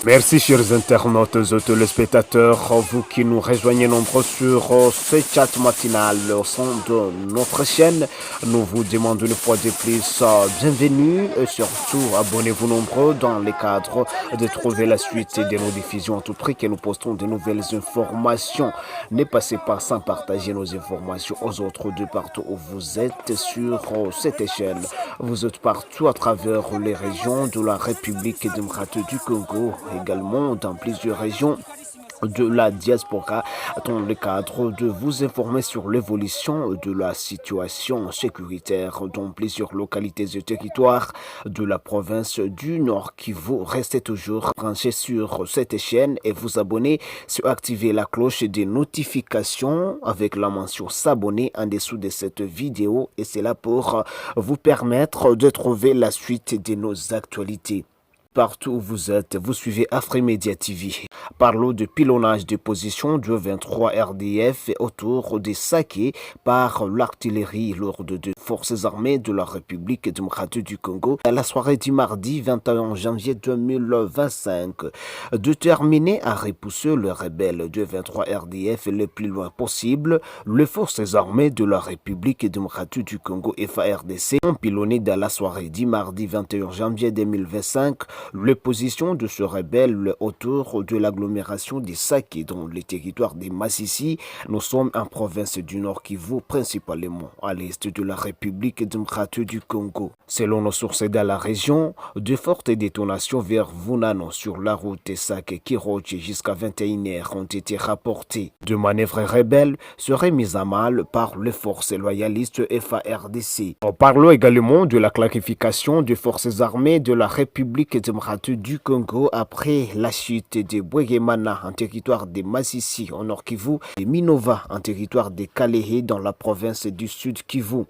Merci chers internautes et téléspectateurs, vous qui nous rejoignez nombreux sur ce chat matinal au sein de notre chaîne. Nous vous demandons une fois de plus bienvenue et surtout abonnez-vous nombreux dans le cadre de trouver la suite de nos diffusions à tout prix que nous postons de nouvelles informations. Ne passez pas sans partager nos informations aux autres de partout où vous êtes sur cette chaîne. Vous êtes partout à travers les régions de la République démocratique du Congo, également dans plusieurs régions de la diaspora, dans le cadre de vous informer sur l'évolution de la situation sécuritaire dans plusieurs localités et territoires de la province du Nord Kivu. Restez toujours branchés sur cette chaîne et vous abonner sur activer la cloche des notifications avec la mention s'abonner en dessous de cette vidéo, et c'est là pour vous permettre de trouver la suite de nos actualités. Partout où vous êtes, vous suivez Afrimedia TV. Parlons de pilonnage de position du 23 RDF autour des saquets par l'artillerie lourde de forces armées de la République démocratique du Congo à la soirée du mardi 21 janvier 2025. Déterminé à repousser le rebelle du 23 RDF le plus loin possible, les forces armées de la République démocratique du Congo FARDC ont pilonné dans la soirée du mardi 21 janvier 2025 les positions de ce rebelle autour de l'agglomération des Saké dans le territoire des Massissi. Nous sommes en province du Nord Kivu, principalement à l'est de la République démocratique du Congo. Selon nos sources dans la région, de fortes détonations vers Vunano sur la route Saké-Kiroche jusqu'à 21h ont été rapportées. De manœuvres rebelles seraient mises à mal par les forces loyalistes FARDC. Parlons également de la clarification des forces armées de la République démocratique du Congo après la chute de Bouéguémana en territoire de Massissi au Nord Kivu et Minova en territoire de Kalehe dans la province du Sud Kivu.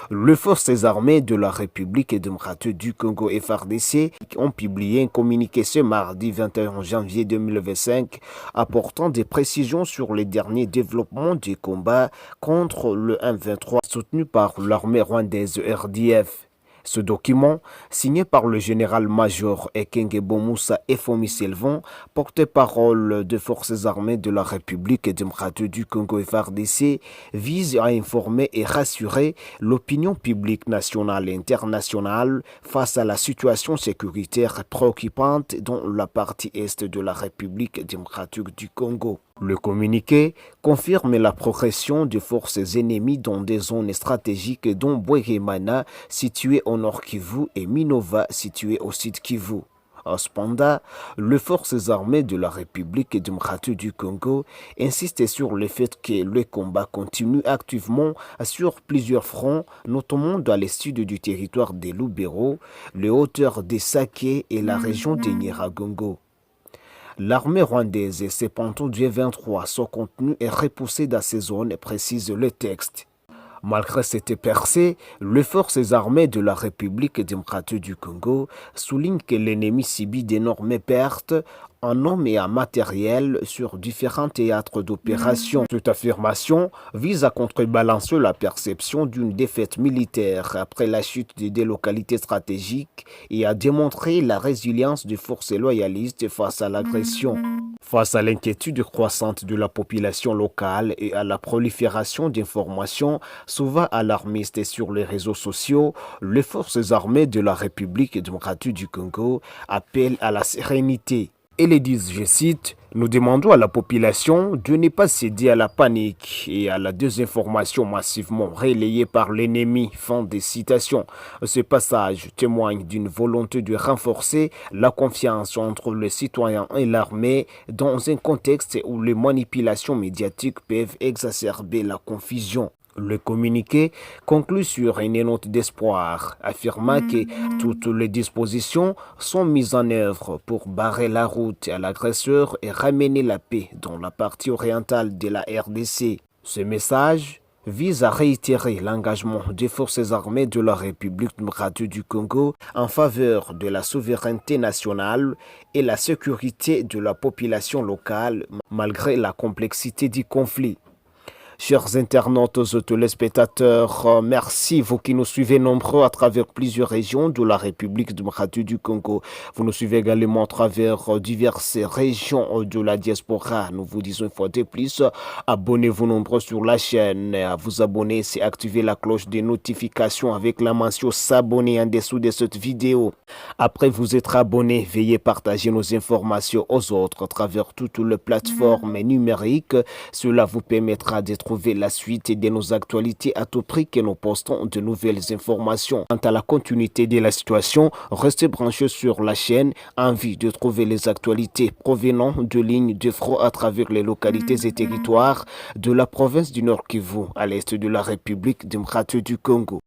Les forces armées de la République démocratique du Congo FARDC ont publié un communiqué ce mardi 21 janvier 2025 apportant des précisions sur les derniers développements des combats contre le M23 soutenu par l'armée rwandaise RDF. Ce document, signé par le général-major Ekenge Bomoussa et Fomi Selvan, porte-parole des forces armées de la République démocratique du Congo FARDC, vise à informer et rassurer l'opinion publique nationale et internationale face à la situation sécuritaire préoccupante dans la partie est de la République démocratique du Congo. Le communiqué confirme la progression des forces ennemies dans des zones stratégiques dont Bouéguémana, situé au nord Kivu, et Minova, situé au sud Kivu. Cependant, les forces armées de la République démocratique du Congo insistent sur le fait que le combat continue activement sur plusieurs fronts, notamment dans le sud du territoire des Lubero, les hauteurs des Saké et la région de Nyiragongo. L'armée rwandaise et ses pontons du 23 sont contenus et repoussés dans ces zones, précise le texte. Malgré cette percée, les forces armées de la République démocratique du Congo soulignent que l'ennemi subit d'énormes pertes en hommes et en matériel sur différents théâtres d'opération. Cette affirmation vise à contrebalancer la perception d'une défaite militaire après la chute des localités stratégiques et à démontrer la résilience des forces loyalistes face à l'agression. Face à l'inquiétude croissante de la population locale et à la prolifération d'informations souvent alarmistes sur les réseaux sociaux, les forces armées de la République démocratique du Congo appellent à la sérénité. Et les disent, je cite, « Nous demandons à la population de ne pas céder à la panique et à la désinformation massivement relayée par l'ennemi. » Fin des citations. Ce passage témoigne d'une volonté de renforcer la confiance entre les citoyens et l'armée dans un contexte où les manipulations médiatiques peuvent exacerber la confusion. Le communiqué conclut sur une note d'espoir, affirmant que toutes les dispositions sont mises en œuvre pour barrer la route à l'agresseur et ramener la paix dans la partie orientale de la RDC. Ce message vise à réitérer l'engagement des forces armées de la République démocratique du Congo en faveur de la souveraineté nationale et la sécurité de la population locale malgré la complexité du conflit. Chers internautes et téléspectateurs, merci vous qui nous suivez nombreux à travers plusieurs régions de la République démocratique du Congo. Vous nous suivez également à travers diverses régions de la diaspora. Nous vous disons une fois de plus, abonnez-vous nombreux sur la chaîne. À vous abonner, c'est activer la cloche des notifications avec la mention s'abonner en dessous de cette vidéo. Après vous être abonné, veuillez partager nos informations aux autres à travers toutes les plateformes numériques. Cela vous permettra de trouver la suite de nos actualités à tout prix que nous postons de nouvelles informations. Quant à la continuité de la situation, restez branchés sur la chaîne en vue de trouver les actualités provenant de lignes de front à travers les localités et territoires de la province du Nord Kivu à l'est de la République démocratique du Congo.